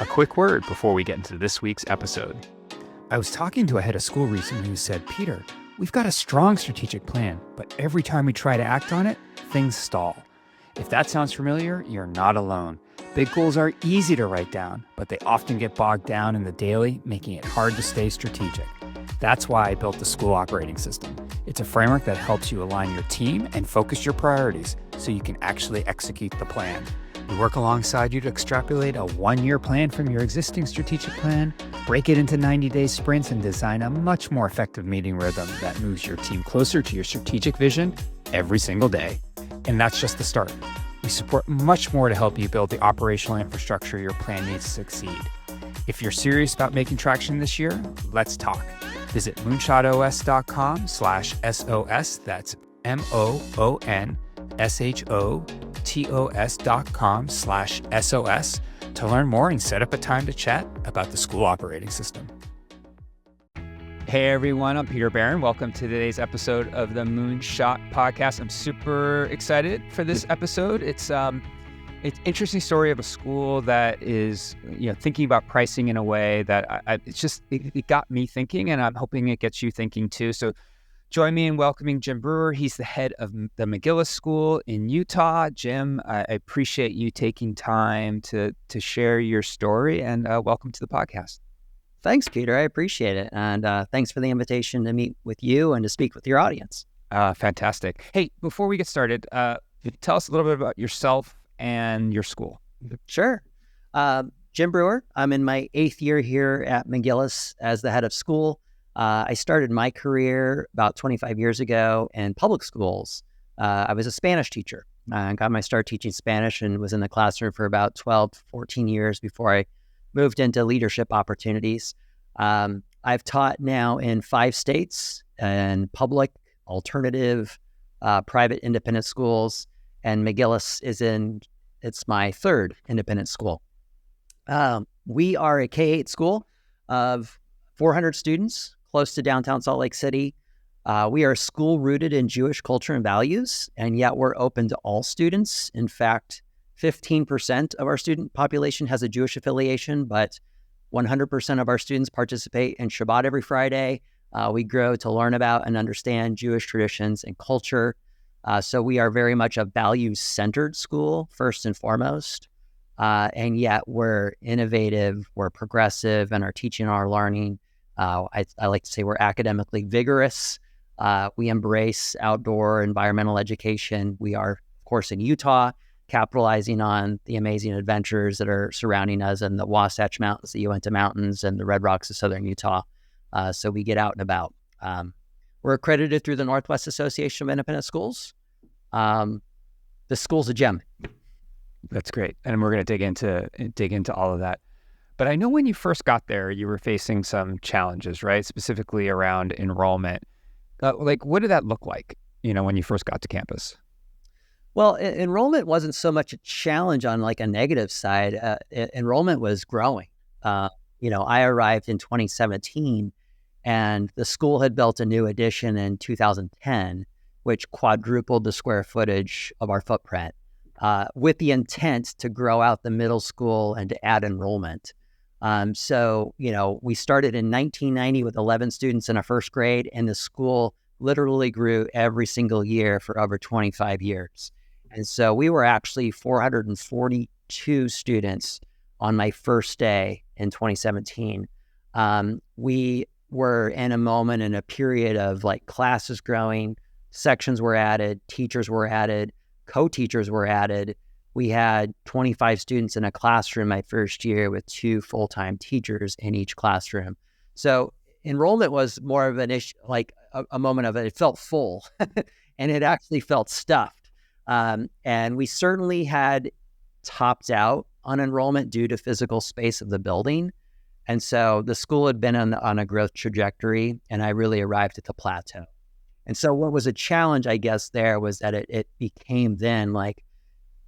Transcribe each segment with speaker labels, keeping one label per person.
Speaker 1: A quick word before we get into this week's episode.
Speaker 2: I was talking to a head of school recently who said, Peter, we've got a strong strategic plan, but every time we try to act on it, things stall. If that sounds familiar, you're not alone. Big goals are easy to write down, but they often get bogged down in the daily, making it hard to stay strategic. That's why I built the school operating system. It's a framework that helps you align your team and focus your priorities so you can actually execute the plan. We work alongside you to extrapolate a one-year plan from your existing strategic plan, break it into 90-day sprints, and design a much more effective meeting rhythm that moves your team closer to your strategic vision every single day. And that's just the start. We support much more to help you build the operational infrastructure your plan needs to succeed. If you're serious about making traction this year, let's talk. Visit moonshotos.com/SOS. That's MOONSHOTOS.com/SOS to learn more and set up a time to chat about the school operating system.
Speaker 1: Hey everyone, I'm Peter Barron. Welcome to today's episode of the Moonshot Podcast. I'm super excited for this episode. It's an interesting story of a school that is, thinking about pricing in a way that it got me thinking, and I'm hoping it gets you thinking too. So join me in welcoming Jim Brewer. He's the head of the McGillis School in Utah. Jim, I appreciate you taking time to share your story, and welcome to the podcast.
Speaker 3: Thanks, Peter. I appreciate it. And thanks for the invitation to meet with you and to speak with your audience.
Speaker 1: Fantastic. Hey, before we get started, tell us a little bit about yourself and your school.
Speaker 3: Sure. Jim Brewer. I'm in my 8th year here at McGillis as the head of school. I started my career about 25 years ago in public schools. I was a Spanish teacher. I got my start teaching Spanish and was in the classroom for about 12, 14 years before I moved into leadership opportunities. I've taught now in 5 states and public, alternative, private independent schools, and McGillis it's my 3rd independent school. We are a K-8 school of 400 students, close to downtown Salt Lake City. We are a school rooted in Jewish culture and values, and yet we're open to all students. In fact, 15% of our student population has a Jewish affiliation, but 100% of our students participate in Shabbat every Friday. We grow to learn about and understand Jewish traditions and culture. So we are very much a values-centered school, first and foremost. And yet we're innovative, we're progressive, and our teaching and our learning, I like to say we're academically vigorous. We embrace outdoor environmental education. We are, of course, in Utah, capitalizing on the amazing adventures that are surrounding us in the Wasatch Mountains, the Uinta Mountains, and the Red Rocks of Southern Utah. So we get out and about. We're accredited through the Northwest Association of Independent Schools. The school's a gem.
Speaker 1: That's great. And we're going to dig into all of that. But I know when you first got there, you were facing some challenges, right? Specifically around enrollment. What did that look like, when you first got to campus?
Speaker 3: Well, enrollment wasn't so much a challenge on like a negative side. Enrollment was growing. I arrived in 2017 and the school had built a new addition in 2010, which quadrupled the square footage of our footprint with the intent to grow out the middle school and to add enrollment. So we started in 1990 with 11 students in a first grade, and the school literally grew every single year for over 25 years. And so we were actually 442 students on my first day in 2017. We were in a period of like classes growing, sections were added, teachers were added, co-teachers were added. We had 25 students in a classroom my first year with 2 full-time teachers in each classroom. So enrollment was more of an issue, like a moment of it felt full and it actually felt stuffed. And we certainly had topped out on enrollment due to physical space of the building. And so the school had been on a growth trajectory, and I really arrived at the plateau. And so what was a challenge, I guess, there was that it became then like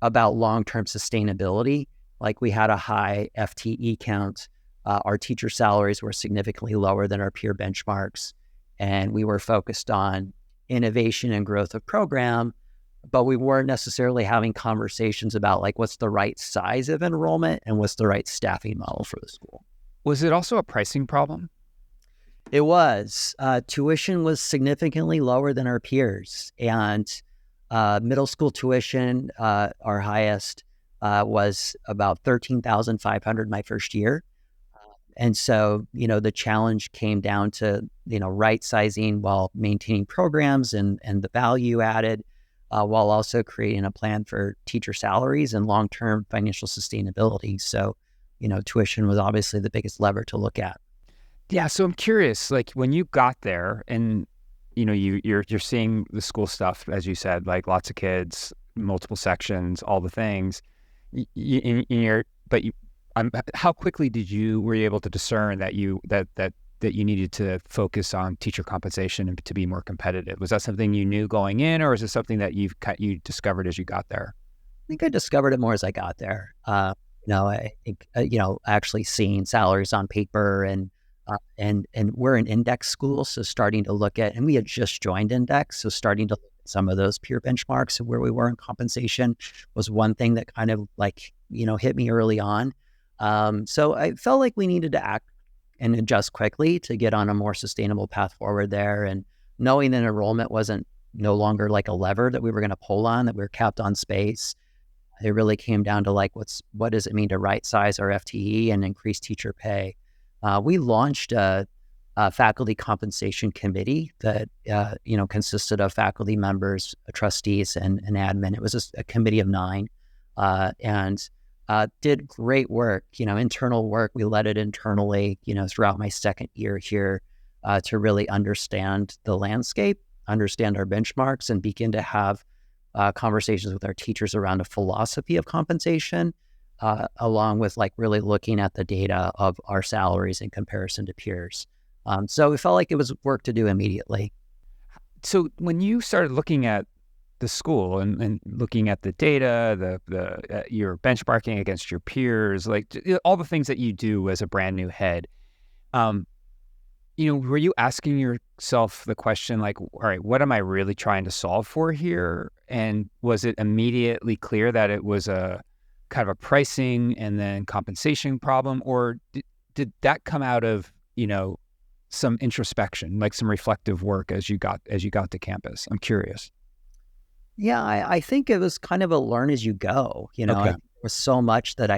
Speaker 3: about long-term sustainability. Like we had a high FTE count. Our teacher salaries were significantly lower than our peer benchmarks. And we were focused on innovation and growth of program, but we weren't necessarily having conversations about like what's the right size of enrollment and what's the right staffing model for the school.
Speaker 1: Was it also a pricing problem?
Speaker 3: It was. Tuition was significantly lower than our peers, and middle school tuition, our highest, was about $13,500 my first year. And so, the challenge came down to, right sizing while maintaining programs and the value added, while also creating a plan for teacher salaries and long-term financial sustainability. So, tuition was obviously the biggest lever to look at.
Speaker 1: Yeah. So I'm curious, like when you got there and, you're seeing the school stuff, as you said, like lots of kids, multiple sections, all the things, how quickly were you able to discern that you needed to focus on teacher compensation and to be more competitive? Was that something you knew going in, or is it something that you discovered as you got there?
Speaker 3: I think I discovered it more as I got there. I think, actually seeing salaries on paper and we're an index school, so starting to look at, and we had just joined index, so starting to look at some of those peer benchmarks of where we were in compensation was one thing that kind of hit me early on. So I felt like we needed to act and adjust quickly to get on a more sustainable path forward there. And knowing that enrollment wasn't no longer like a lever that we were going to pull on, that we were capped on space, it really came down to what does it mean to right size our FTE and increase teacher pay? We launched a faculty compensation committee that consisted of faculty members, trustees, and an admin. It was a committee of 9, and did great work, internal work. We led it internally, throughout my second year here, to really understand the landscape, understand our benchmarks, and begin to have conversations with our teachers around a philosophy of compensation, along with really looking at the data of our salaries in comparison to peers. So we felt like it was work to do immediately.
Speaker 1: So when you started looking at the school and looking at the data, you're benchmarking against your peers, all the things that you do as a brand new head, were you asking yourself the question all right, what am I really trying to solve for here? And was it immediately clear that it was a kind of a pricing and then compensation problem, or did that come out of some introspection, like some reflective work as you got to campus? I'm curious.
Speaker 3: Yeah, I think it was kind of a learn as you go.
Speaker 1: Okay.
Speaker 3: There was so much that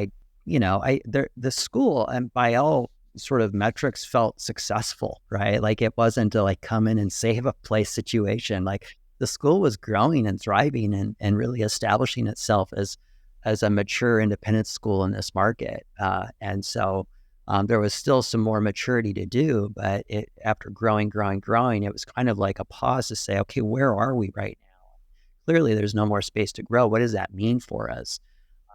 Speaker 3: the school, and by all sort of metrics, felt successful, right? It wasn't a come in and save a place situation. The school was growing and thriving and really establishing itself as a mature independent school in this market. And so there was still some more maturity to do, but after growing, it was kind of like a pause to say, okay, where are we right now? Clearly, there's no more space to grow. What does that mean for us?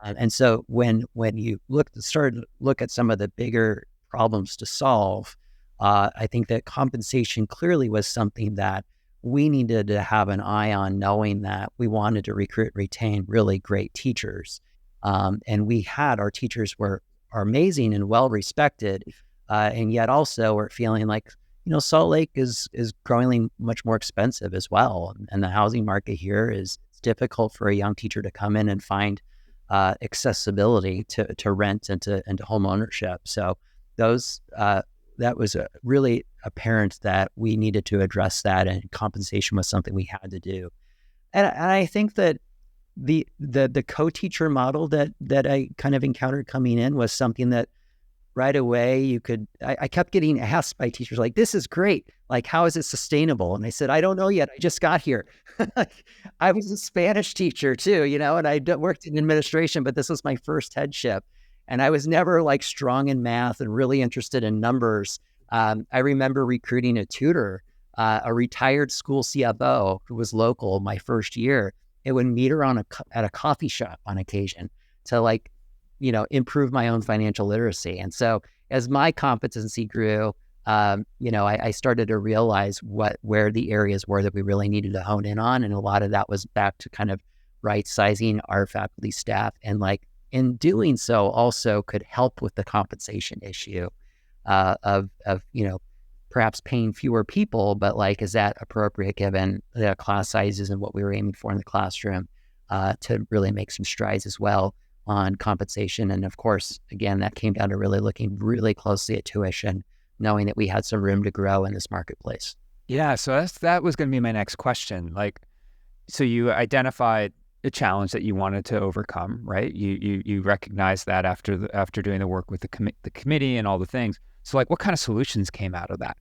Speaker 3: And so when you started to look at some of the bigger problems to solve, I think that compensation clearly was something that we needed to have an eye on, knowing that we wanted to recruit and retain really great teachers. And our teachers are amazing and well respected, and yet also we're feeling like Salt Lake is growingly much more expensive as well, and the housing market here is difficult for a young teacher to come in and find accessibility to rent and to home ownership. So that was really apparent that we needed to address that, and compensation was something we had to do. And I think that the co-teacher model that I kind of encountered coming in was something that right away I kept getting asked by teachers this is great. How is it sustainable? And I said, I don't know yet. I just got here. I was a Spanish teacher too, and I worked in administration, but this was my first headship. And I was never strong in math and really interested in numbers. I remember recruiting a tutor, a retired school CFO who was local my first year. It would meet her at a coffee shop on occasion to improve my own financial literacy. And so as my competency grew, I started to realize where the areas were that we really needed to hone in on. And a lot of that was back to kind of right sizing our faculty staff. And in doing so also could help with the compensation issue of perhaps paying fewer people, but like, is that appropriate given the class sizes and what we were aiming for in the classroom, to really make some strides as well on compensation. And of course, again, that came down to really looking really closely at tuition, knowing that we had some room to grow in this marketplace.
Speaker 1: Yeah, so that was going to be my next question. Like, so you identified a challenge that you wanted to overcome, right? You recognized that after doing the work with the committee and all the things. So, like, what kind of solutions came out of that?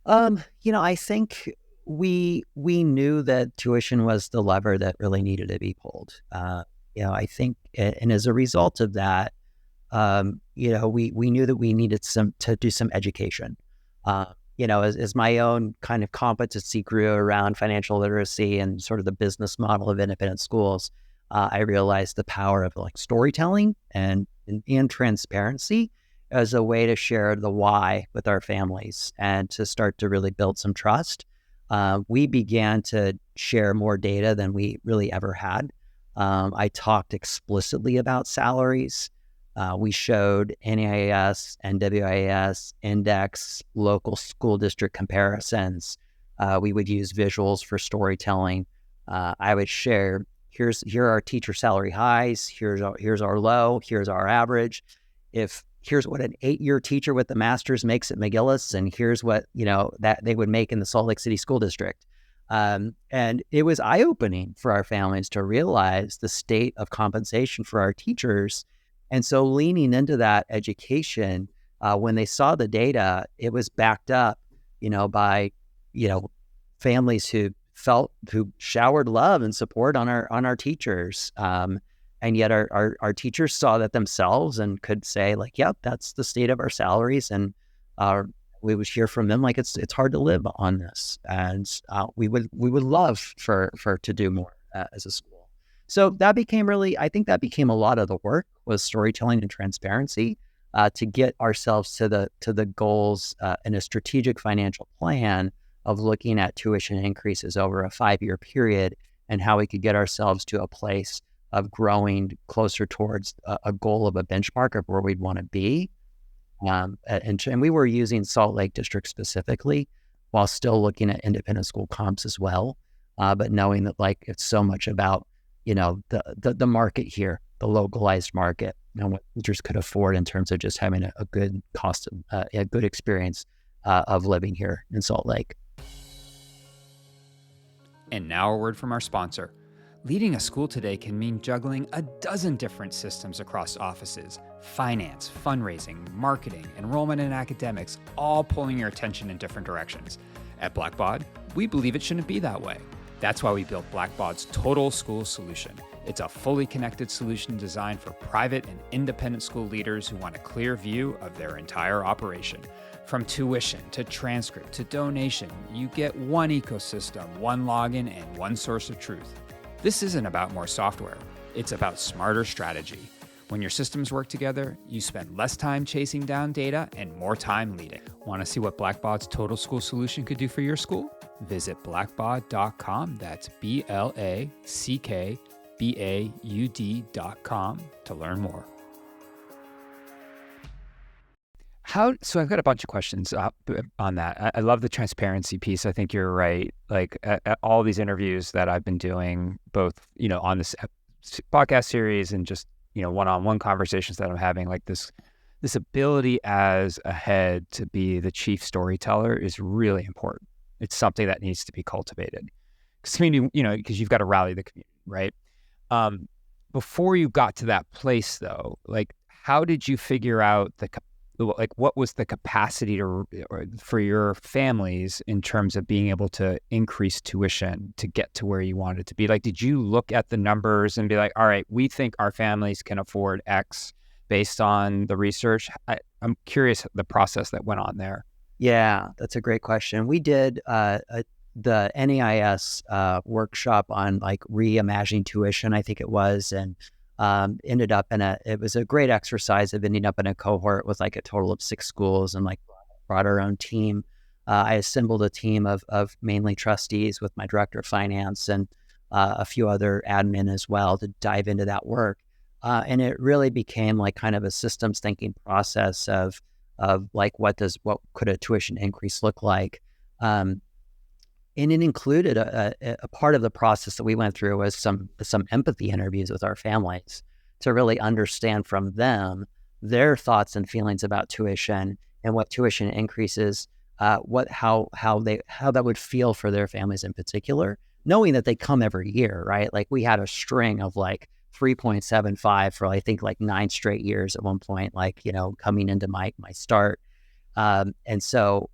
Speaker 3: I think we knew that tuition was the lever that really needed to be pulled. I think, and as a result of that, we knew that we needed to do some education. As my own kind of competency grew around financial literacy and sort of the business model of independent schools, I realized the power of like storytelling and transparency as a way to share the why with our families and to start to really build some trust. We began to share more data than we really ever had. I talked explicitly about salaries. We showed NAIS, NWIS, index, local school district comparisons. We would use visuals for storytelling. I would share, here are our teacher salary highs, here's our low, here's our average. Here's what an 8-year teacher with the master's makes at McGillis, and here's what, that they would make in the Salt Lake City School District. And it was eye-opening for our families to realize the state of compensation for our teachers. And so leaning into that education, when they saw the data, it was backed up, by, families who showered love and support on our teachers. And yet our teachers saw that themselves and could say like, yep, that's the state of our salaries. And we would hear from them like, it's hard to live on this. And we would love for to do more as a school. So that became I think that became a lot of the work, was storytelling and transparency, to get ourselves to the goals in a strategic financial plan of looking at tuition increases over a 5-year period and how we could get ourselves to a place of growing closer towards a goal of a benchmark of where we'd want to be. And we were using Salt Lake District specifically, while still looking at independent school comps as well. But knowing that like it's so much about, the market here, the localized market, and what teachers could afford in terms of just having a good cost, a good experience of living here in Salt Lake.
Speaker 2: And now a word from our sponsor. Leading a school today can mean juggling a dozen different systems across offices, finance, fundraising, marketing, enrollment, and academics, all pulling your attention in different directions. At Blackbaud, we believe it shouldn't be that way. That's why we built Blackbaud's Total School Solution. It's a fully connected solution designed for private and independent school leaders who want a clear view of their entire operation. From tuition to transcript to donation, you get one ecosystem, one login, and one source of truth. This isn't about more software. It's about smarter strategy. When your systems work together, you spend less time chasing down data and more time leading. Want to see what Blackbaud's Total School Solution could do for your school? Visit blackbaud.com. That's BLACKBAUD.com to learn more.
Speaker 1: So I've got a bunch of questions on that. I love the transparency piece. I think you're right. Like at all these interviews that I've been doing, both, on this podcast series and just, one-on-one conversations that I'm having, like this ability as a head to be the chief storyteller is really important. It's something that needs to be cultivated. Because community, because you've got to rally the community, right? Before you got to that place though, like how did you figure out what was the capacity for your families in terms of being able to increase tuition to get to where you wanted to be? Like, did you look at the numbers and be like, all right, we think our families can afford X based on the research? I'm curious the process that went on there.
Speaker 3: Yeah, that's a great question. We did the NAIS workshop on like reimagining tuition, I think it was, and ended up it was a great exercise of ending up in a cohort with like a total of 6 schools and like brought our own team. I assembled a team of mainly trustees with my director of finance and a few other admin as well to dive into that work. And it really became like kind of a systems thinking process of of like, what could a tuition increase look like? And it included a part of the process that we went through was some empathy interviews with our families to really understand from them their thoughts and feelings about tuition and what tuition increases, how that would feel for their families in particular, knowing that they come every year, right? Like we had a string of like 3.75 for I think like 9 straight years at one point, like, coming into my start. And so,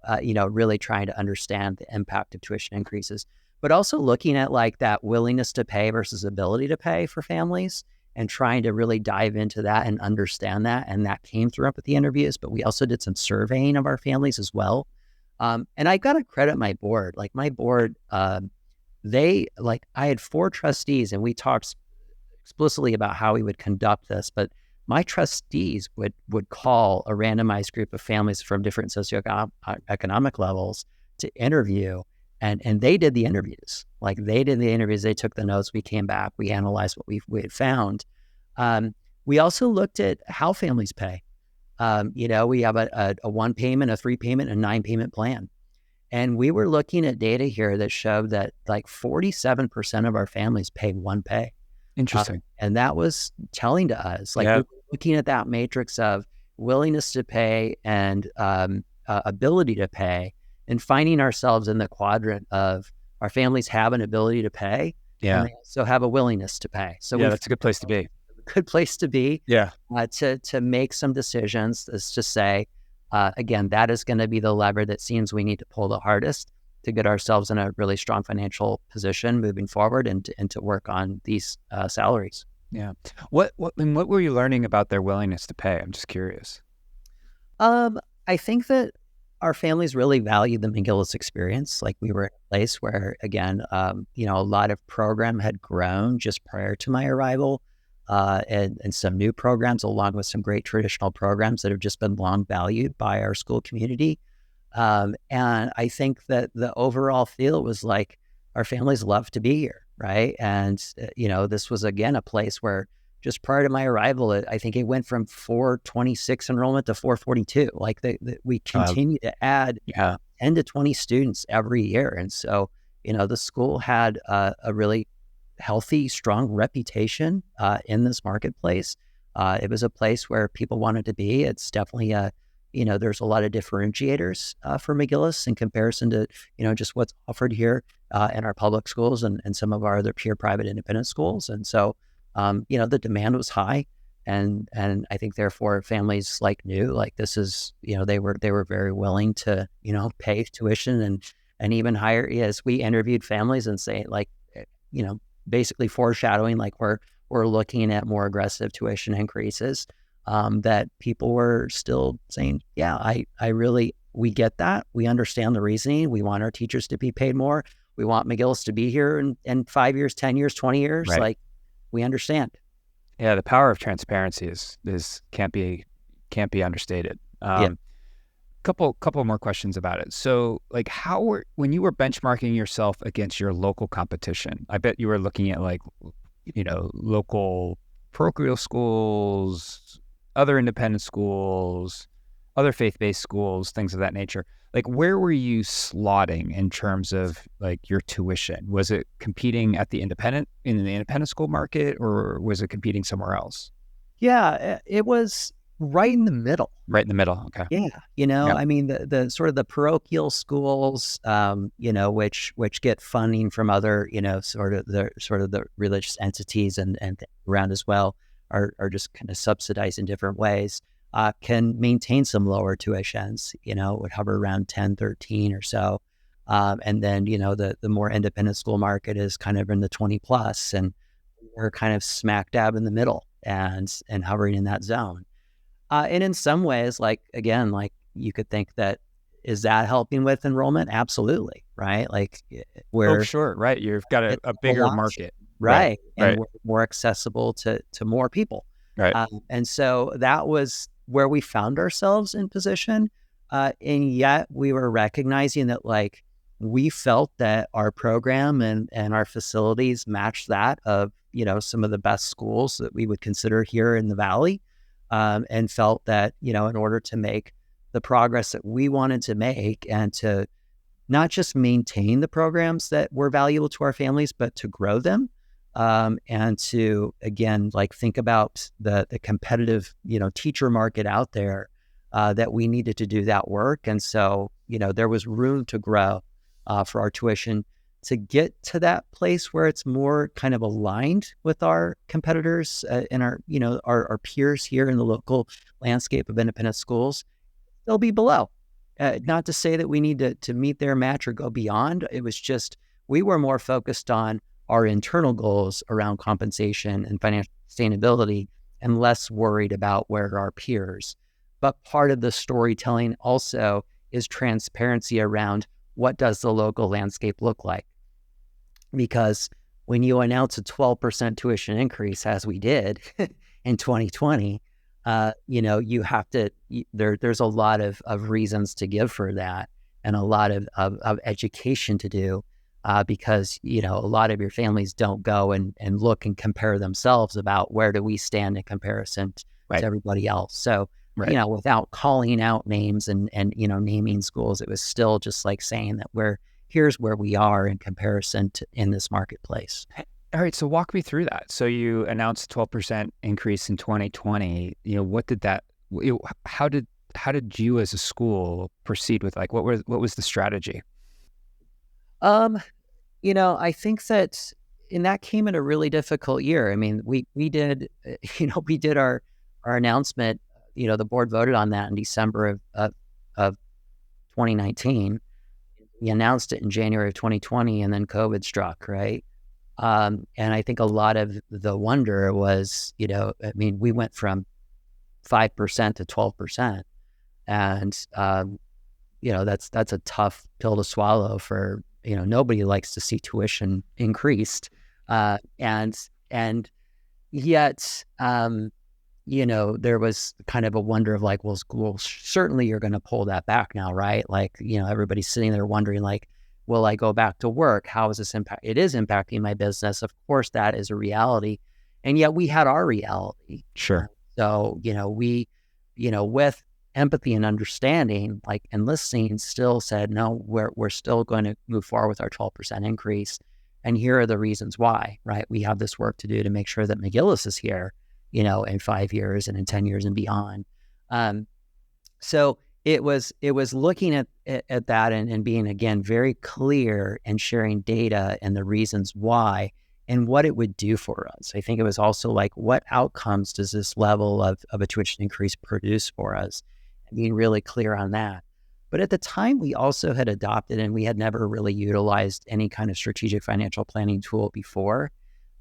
Speaker 3: really trying to understand the impact of tuition increases, but also looking at like that willingness to pay versus ability to pay for families and trying to really dive into that and understand that. And that came through up at the interviews, but we also did some surveying of our families as well. And I got to credit my board, like my board, I had 4 trustees and we talked explicitly about how we would conduct this, but my trustees would call a randomized group of families from different socioeconomic levels to interview, and they did the interviews. Like they did the interviews, they took the notes, we came back, we analyzed what we had found. We also looked at how families pay. We have a 1 payment, a 3 payment, and 9 payment plan. And we were looking at data here that showed that like 47% of our families pay 1 pay.
Speaker 1: Interesting.
Speaker 3: And that was telling to us, like, we were looking at that matrix of willingness to pay and ability to pay, and finding ourselves in the quadrant of our families have an ability to pay, and they also have a willingness to pay. So
Speaker 1: that's a good place to be.
Speaker 3: Good place to be.
Speaker 1: Yeah.
Speaker 3: To make some decisions is to say, again, that is going to be the lever that seems we need to pull the hardest to get ourselves in a really strong financial position moving forward and to work on these salaries.
Speaker 1: Yeah. What were you learning about their willingness to pay? I'm just curious.
Speaker 3: I think that our families really valued the McGillis experience. Like we were in a place where, again, a lot of program had grown just prior to my arrival, and some new programs along with some great traditional programs that have just been long valued by our school community. And I think that the overall feel was like our families love to be here, right? And, this was, again, a place where just prior to my arrival, I think it went from 426 enrollment to 442. Like we continue to add 10 to 20 students every year. And so, the school had a really healthy, strong reputation in this marketplace. It was a place where people wanted to be. It's definitely there's a lot of differentiators for McGillis in comparison to, just what's offered here in our public schools and some of our other pure private independent schools. And so, the demand was high, and I think therefore families knew this is, they were very willing to, pay tuition and even higher. As we interviewed families and say basically foreshadowing we're looking at more aggressive tuition increases. That people were still saying, we get that. We understand the reasoning. We want our teachers to be paid more. We want McGillis to be here in 5 years, 10 years, 20 years.
Speaker 1: Right.
Speaker 3: We understand.
Speaker 1: Yeah. The power of transparency is can't be understated. Couple more questions about it. So when you were benchmarking yourself against your local competition, I bet you were looking at local parochial schools, other independent schools, other faith-based schools, things of that nature. Where were you slotting in terms of your tuition? Was it competing in the independent school market, or was it competing somewhere else?
Speaker 3: Yeah, it was right in the middle.
Speaker 1: Right in the middle. Okay.
Speaker 3: Yeah. I mean, the sort of the parochial schools, which get funding from other, sort of the religious entities and around as well, are just kind of subsidized in different ways, can maintain some lower tuitions, would hover around 10, 13 or so. And then, the more independent school market is kind of in the 20 plus, and we're kind of smack dab in the middle and hovering in that zone. And in some ways, you could think that, is that helping with enrollment? Absolutely. Right.
Speaker 1: Oh, sure. Right. You've got a bigger market.
Speaker 3: Right. And we're more accessible to more people.
Speaker 1: Right.
Speaker 3: And so that was where we found ourselves in position. And yet we were recognizing that we felt that our program and our facilities matched that of, some of the best schools that we would consider here in the Valley. And felt that, in order to make the progress that we wanted to make and to not just maintain the programs that were valuable to our families, but to grow them. And to, again, like think about the competitive, teacher market out there, that we needed to do that work. And so, there was room to grow for our tuition to get to that place where it's more kind of aligned with our competitors and our peers here in the local landscape of independent schools. They'll be below. Not to say that we need to meet their match or go beyond. It was just, we were more focused on our internal goals around compensation and financial sustainability and less worried about where our peers. But part of the storytelling also is transparency around what does the local landscape look like? Because when you announce a 12% tuition increase, as we did in 2020, you have to, there's a lot of reasons to give for that and a lot of education to do. Because, a lot of your families don't go and look and compare themselves about where do we stand in comparison to everybody else. So, without calling out names and naming schools, it was still just like saying that here's where we are in comparison to in this marketplace.
Speaker 1: All right. So walk me through that. So you announced 12% increase in 2020. What did that, how did you as a school proceed with, like, what was the strategy?
Speaker 3: I think that, and that came in a really difficult year. I mean, we did, we did our announcement, the board voted on that in December of 2019. We announced it in January of 2020 and then COVID struck, right? And I think a lot of the wonder was, we went from 5% to 12%. And, that's a tough pill to swallow for, nobody likes to see tuition increased. And yet, there was kind of a wonder of like, well, certainly you're going to pull that back now, right? Like, everybody's sitting there wondering, like, will I go back to work? How is this impact? It is impacting my business. Of course, that is a reality. And yet we had our reality.
Speaker 1: Sure.
Speaker 3: So, we, with empathy and understanding, like, and listening, still said, no, we're still going to move forward with our 12% increase. And here are the reasons why, right? We have this work to do to make sure that McGillis is here, in 5 years and in 10 years and beyond. So it was looking at that and being, again, very clear and sharing data and the reasons why and what it would do for us. I think it was also like, what outcomes does this level of a tuition increase produce for us? And being really clear on that. But at the time, we also had adopted, and we had never really utilized any kind of strategic financial planning tool before.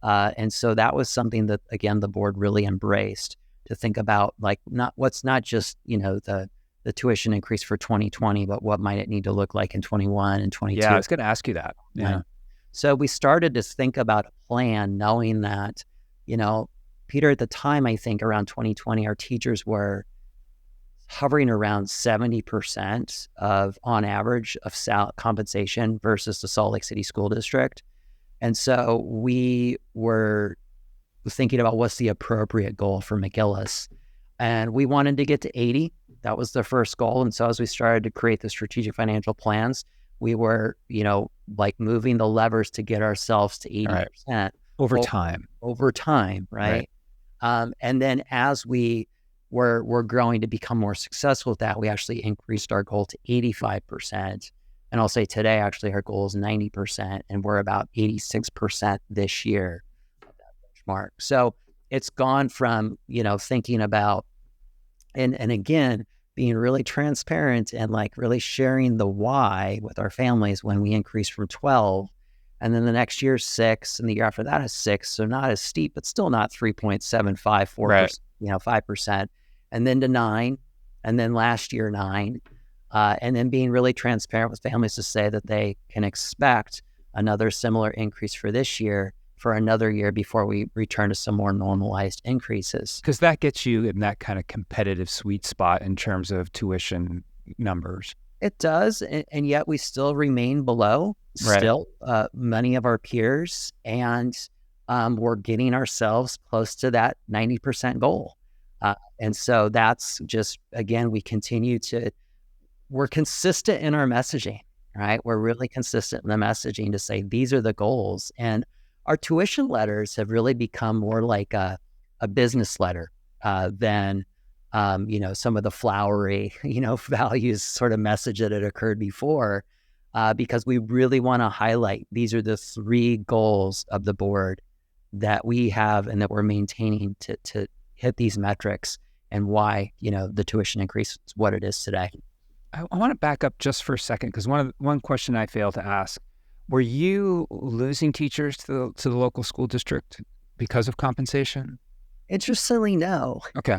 Speaker 3: And so that was something that, again, the board really embraced, to think about, like, not just, the tuition increase for 2020, but what might it need to look like in 21 and 22.
Speaker 1: Yeah, I was going to ask you that. Yeah.
Speaker 3: Right? So we started to think about a plan, knowing that, Peter, at the time, I think around 2020, our teachers were hovering around 70% of, on average, of compensation versus the Salt Lake City School District. And so we were thinking about what's the appropriate goal for McGillis. And we wanted to get to 80. That was the first goal. And so as we started to create the strategic financial plans, we were, like moving the levers to get ourselves to 80%
Speaker 1: right. Over time,
Speaker 3: right? And then as we were growing to become more successful with that, we actually increased our goal to 85%. And I'll say today, actually, our goal is 90%, and we're about 86% this year of that benchmark. So it's gone from, thinking about, and again, being really transparent and like really sharing the why with our families when we increase from 12, and then the next year 6, and the year after that is 6. So not as steep, but still not 3.75, 4%,
Speaker 1: right.
Speaker 3: 5%, and then to 9, and then last year 9. And then being really transparent with families to say that they can expect another similar increase for this year, for another year before we return to some more normalized increases.
Speaker 1: Because that gets you in that kind of competitive sweet spot in terms of tuition numbers.
Speaker 3: It does, and yet we still remain below, many of our peers, and we're getting ourselves close to that 90% goal. And so that's just, again, we continue to we're consistent in our messaging, right? We're really consistent in the messaging to say, these are the goals. And our tuition letters have really become more like a business letter than, some of the flowery, values sort of message that had occurred before, because we really want to highlight, these are the 3 goals of the board that we have and that we're maintaining to hit these metrics, and why, the tuition increase is what it is today.
Speaker 1: I want to back up just for a second, because one question I failed to ask: were you losing teachers to the local school district because of compensation?
Speaker 3: Interestingly, no.
Speaker 1: Okay.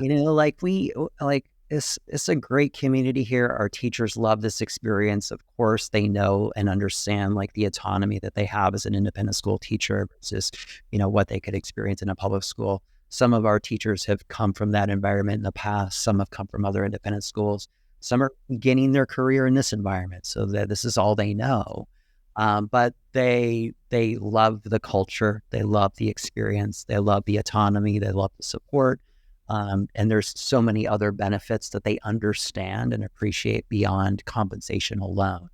Speaker 3: It's a great community here. Our teachers love this experience. Of course, they know and understand like the autonomy that they have as an independent school teacher versus, what they could experience in a public school. Some of our teachers have come from that environment in the past. Some have come from other independent schools. Some are beginning their career in this environment, so that this is all they know. But they love the culture, they love the experience, they love the autonomy, they love the support. And there's so many other benefits that they understand and appreciate beyond compensation alone.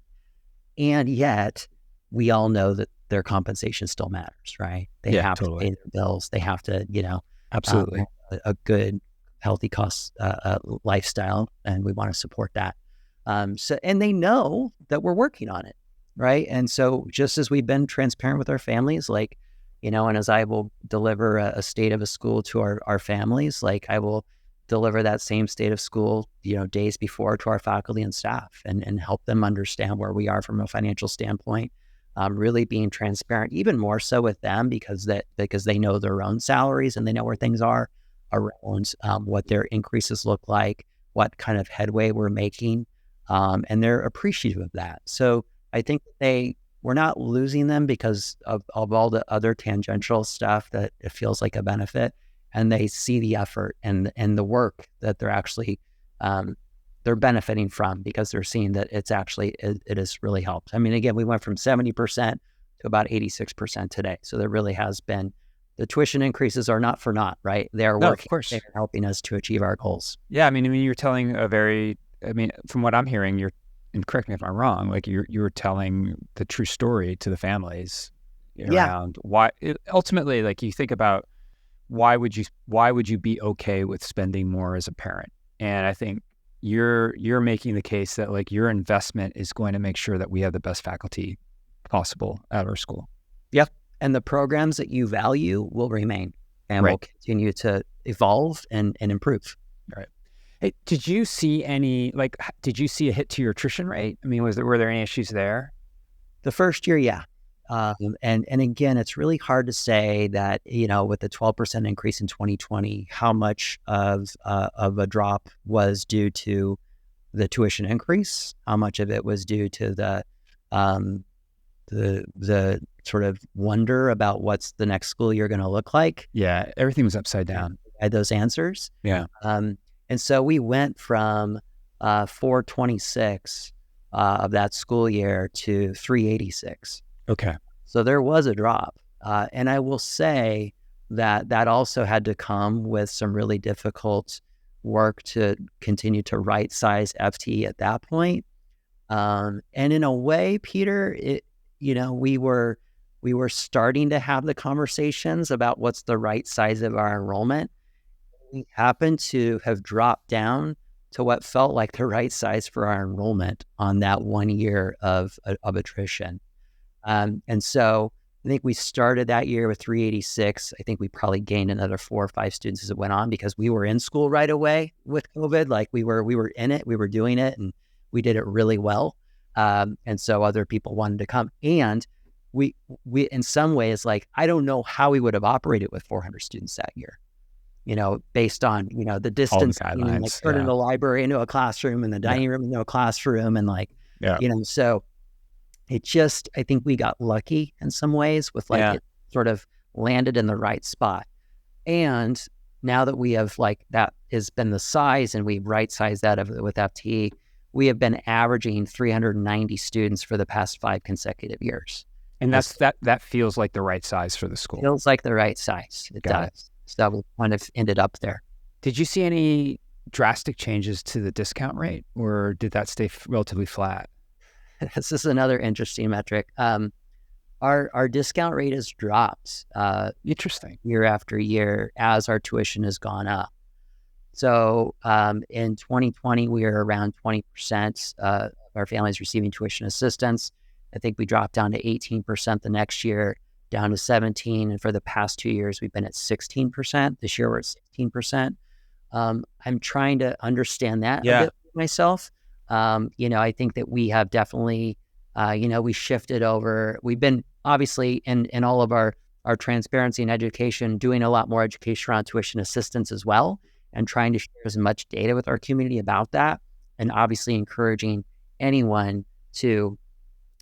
Speaker 3: And yet, we all know that their compensation still matters, right? They have to pay their bills. They have to,
Speaker 1: absolutely
Speaker 3: a good, healthy cost lifestyle, and we want to support that. And they know that we're working on it, right? And so, just as we've been transparent with our families, and as I will deliver a state of a school to our families, I will deliver that same state of school, days before to our faculty and staff, and help them understand where we are from a financial standpoint. Really being transparent, even more so with them, because they know their own salaries and they know where things are around what their increases look like, what kind of headway we're making, and they're appreciative of that. So I think we're not losing them because of all the other tangential stuff that it feels like a benefit, and they see the effort and the work that they're actually they're benefiting from, because they're seeing that it has really helped. I mean, again, we went from 70% to about 86% today. So there really has been, the tuition increases are not for naught, right? They're working,
Speaker 1: of course.
Speaker 3: they're helping us to achieve our goals.
Speaker 1: Yeah, I mean, you're telling from what I'm hearing, and correct me if I'm wrong, you're telling the true story to the families around why, ultimately, you think about why would you be okay with spending more as a parent? And I think you're making the case that your investment is going to make sure that we have the best faculty possible at our school.
Speaker 3: Yep. And the programs that you value will remain and
Speaker 1: Right.
Speaker 3: will continue to evolve and improve.
Speaker 1: Right. Hey, did you see did you see a hit to your attrition rate? I mean, were there any issues there?
Speaker 3: The first year, yeah. And again, it's really hard to say that, with the 12% increase in 2020, how much of a drop was due to the tuition increase, how much of it was due to the sort of wonder about what's the next school year going to look like.
Speaker 1: Yeah, everything was upside down.
Speaker 3: I had those answers.
Speaker 1: Yeah.
Speaker 3: And so we went from 426 of that school year to 386.
Speaker 1: Okay.
Speaker 3: So there was a drop. And I will say that also had to come with some really difficult work to continue to right size FT at that point. And in a way, Peter, we were starting to have the conversations about what's the right size of our enrollment. We happened to have dropped down to what felt like the right size for our enrollment on that 1 year of attrition. And so I think we started that year with 386. I think we probably gained another 4 or 5 students as it went on, because we were in school right away with COVID. We were in it, we were doing it, and we did it really well. And so other people wanted to come. And we in some ways, I don't know how we would have operated with 400 students that year, based on, the distance, turning the library into a classroom and the dining room into a classroom. And so it just, I think we got lucky in some ways with it sort of landed in the right spot. And now that we have that has been the size, and we've right sized that with FT, we have been averaging 390 students for the past 5 consecutive years.
Speaker 1: And that feels like the right size for the school.
Speaker 3: Feels like the right size. It does. So we kind of ended up there.
Speaker 1: Did you see any drastic changes to the discount rate, or did that stay relatively flat?
Speaker 3: This is another interesting metric. Our discount rate has dropped
Speaker 1: Interesting.
Speaker 3: year after year as our tuition has gone up. So in 2020, we were around 20% of our families receiving tuition assistance. I think we dropped down to 18% the next year, down to 17%. And for the past 2 years, we've been at 16%. This year, we're at 16%. I'm trying to understand that a bit myself. I think that we have definitely, we shifted over. We've been obviously in all of our transparency and education, doing a lot more education around tuition assistance as well, and trying to share as much data with our community about that, and obviously encouraging anyone to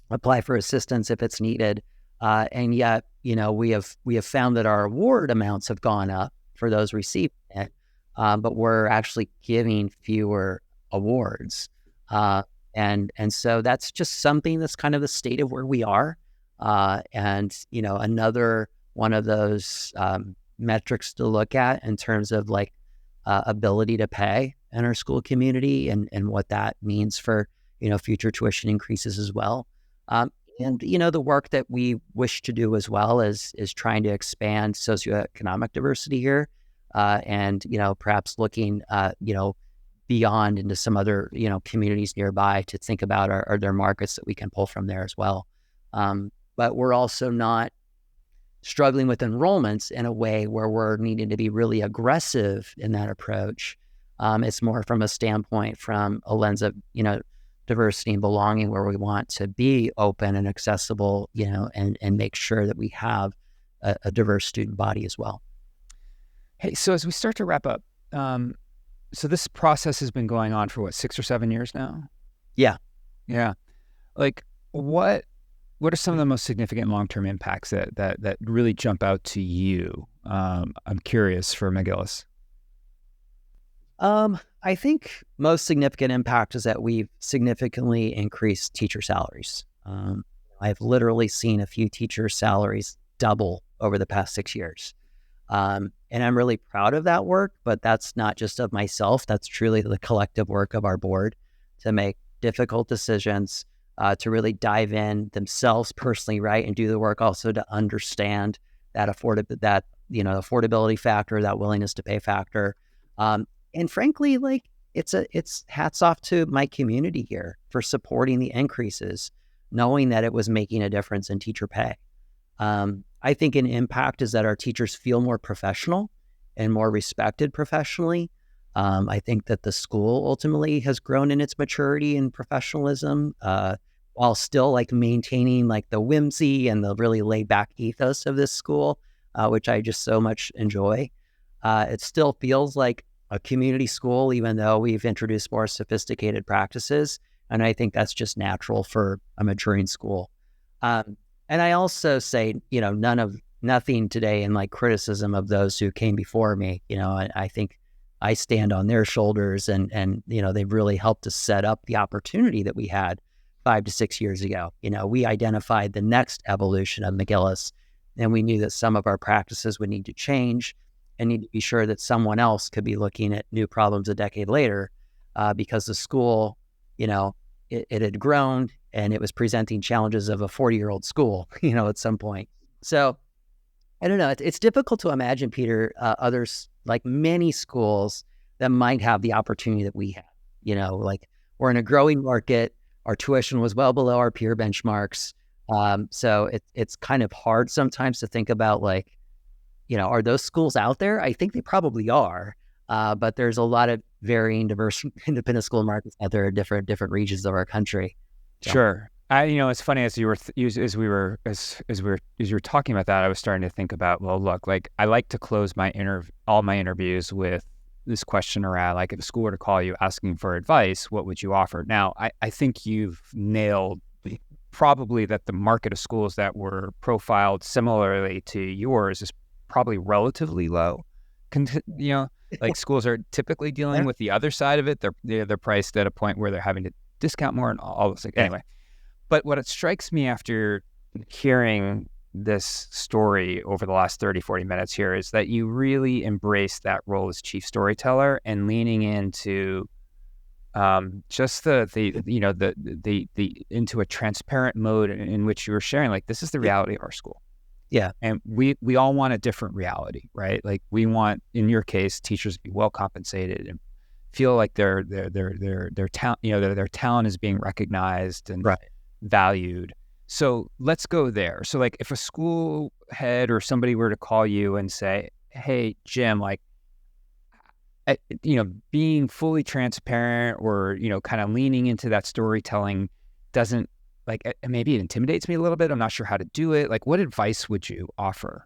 Speaker 3: apply for assistance if it's needed. And yet, we have found that our award amounts have gone up for those receiving it, but we're actually giving fewer awards. And so that's just something that's kind of the state of where we are. And another one of those metrics to look at in terms of like ability to pay in our school community, and what that means for future tuition increases as well. And the work that we wish to do as well is trying to expand socioeconomic diversity here, and perhaps looking beyond into some other communities nearby to think about are there markets that we can pull from there as well. But we're also not struggling with enrollments in a way where we're needing to be really aggressive in that approach. It's more from a standpoint, from a lens of diversity and belonging, where we want to be open and accessible, and make sure that we have a diverse student body as well.
Speaker 1: Hey, so as we start to wrap up, so this process has been going on for 6 or 7 years now?
Speaker 3: Yeah.
Speaker 1: Like, what are some of the most significant long-term impacts that really jump out to you? I'm curious for McGillis.
Speaker 3: I think most significant impact is that we've significantly increased teacher salaries. I've literally seen a few teacher salaries double over the past 6 years. And I'm really proud of that work, but that's not just of myself. That's truly the collective work of our board to make difficult decisions, to really dive in themselves personally, right, and do the work also to understand that affordability factor, that willingness to pay factor. And frankly, like it's hats off to my community here for supporting the increases, knowing that it was making a difference in teacher pay. I think an impact is that our teachers feel more professional and more respected professionally. I think that the school ultimately has grown in its maturity and professionalism, while still like maintaining like the whimsy and the really laid back ethos of this school, which I just so much enjoy. It still feels like a community school, even though we've introduced more sophisticated practices. And I think that's just natural for a maturing school. And I also say, nothing today in like criticism of those who came before me. I think I stand on their shoulders, and they've really helped to set up the opportunity that we had 5 to 6 years ago. We identified the next evolution of McGillis, and we knew that some of our practices would need to change and need to be sure that someone else could be looking at new problems a decade later, because the school, it had grown and it was presenting challenges of a 40-year-old school, at some point. So I don't know. It's difficult to imagine, Peter, others, like many schools that might have the opportunity that we have. Like we're in a growing market. Our tuition was well below our peer benchmarks. So it's kind of hard sometimes to think about like, are those schools out there? I think they probably are. But there's a lot of varying diverse independent school markets out there in different regions of our country. So.
Speaker 1: Sure. It's funny as you were talking about that, I was starting to think about, well, look, like I like to close all my interviews with this question around like, if a school were to call you asking for advice, what would you offer? Now, I think you've nailed probably that the market of schools that were profiled similarly to yours is probably relatively low. Like schools are typically dealing with the other side of it. They're priced at a point where they're having to discount more and all this. Anyway, but what it strikes me after hearing this story over the last 30, 40 minutes here is that you really embrace that role as chief storyteller and leaning into just the into a transparent mode in which you were sharing, like, this is the reality of our school.
Speaker 3: Yeah.
Speaker 1: And we all want a different reality, right? Like, we want, in your case, teachers to be well compensated and feel like their talent, their talent is being recognized and valued. So let's go there. So, like, if a school head or somebody were to call you and say, "Hey, Jim, like, being fully transparent or, kind of leaning into that storytelling doesn't, like, maybe it intimidates me a little bit. I'm not sure how to do it." Like, what advice would you offer?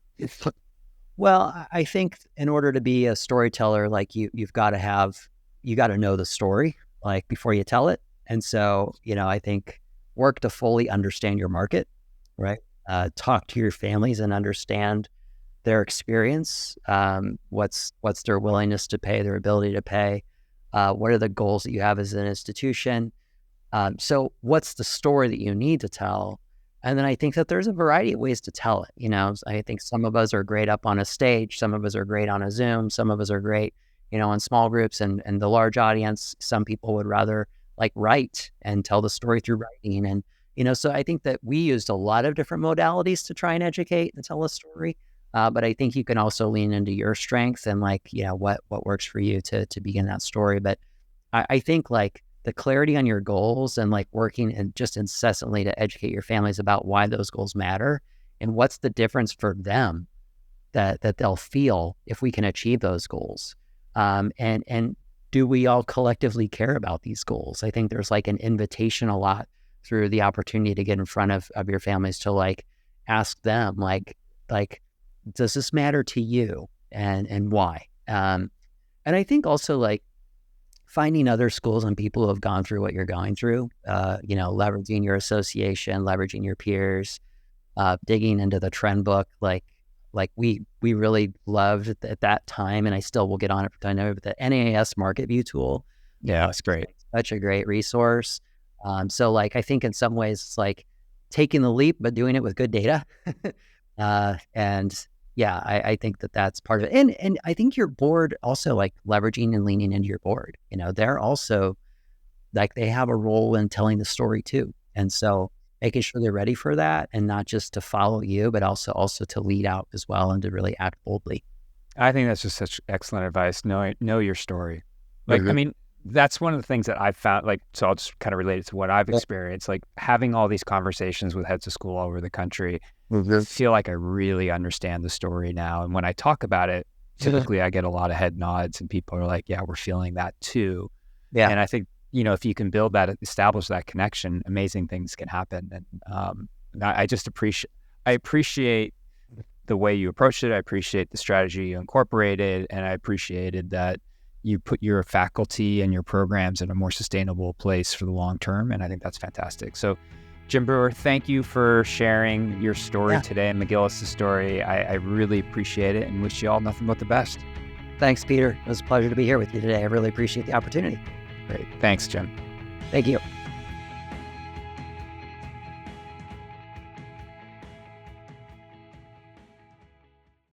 Speaker 3: Well, I think in order to be a storyteller, like, you've got to know the story, like, before you tell it. And so, I think work to fully understand your market, right? Talk to your families and understand their experience. What's their willingness to pay, their ability to pay? What are the goals that you have as an institution? So what's the story that you need to tell? And then I think that there's a variety of ways to tell it. I think some of us are great up on a stage. Some of us are great on a Zoom. Some of us are great, in small groups and the large audience. Some people would rather, like, write and tell the story through writing. And, so I think that we used a lot of different modalities to try and educate and tell a story. But I think you can also lean into your strengths and, like, what works for you to begin that story. But I think, like, the clarity on your goals and, like, working and just incessantly to educate your families about why those goals matter and what's the difference for them that they'll feel if we can achieve those goals. And do we all collectively care about these goals? I think there's, like, an invitation a lot through the opportunity to get in front of your families to, like, ask them, like, does this matter to you and why? And I think also, like, finding other schools and people who have gone through what you're going through, leveraging your association, leveraging your peers, digging into the trend book, like we really loved at that time, and I still will get on it for time, but the NAS Market View tool.
Speaker 1: Yeah, that's great.
Speaker 3: Such a great resource. So, like, I think in some ways it's like taking the leap, but doing it with good data. And yeah, I think that's part of it. And I think your board also, like, leveraging and leaning into your board, they're also, like, they have a role in telling the story too. And so making sure they're ready for that and not just to follow you, but also to lead out as well and to really act boldly.
Speaker 1: I think that's just such excellent advice. Know your story. Like, I mean, that's one of the things that I've found, like, so I'll just kind of relate it to what I've experienced, like, having all these conversations with heads of school all over the country. Feel like I really understand the story now. And when I talk about it, typically I get a lot of head nods and people are like, yeah, we're feeling that too. Yeah. And I think, if you can establish that connection, amazing things can happen. And I just appreciate the way you approached it. I appreciate the strategy you incorporated, and I appreciated that you put your faculty and your programs in a more sustainable place for the long term. And I think that's fantastic. So, Jim Brewer, thank you for sharing your story today and McGillis' story. I really appreciate it and wish you all nothing but the best.
Speaker 3: Thanks, Peter. It was a pleasure to be here with you today. I really appreciate the opportunity.
Speaker 1: Great. Thanks, Jim.
Speaker 3: Thank you.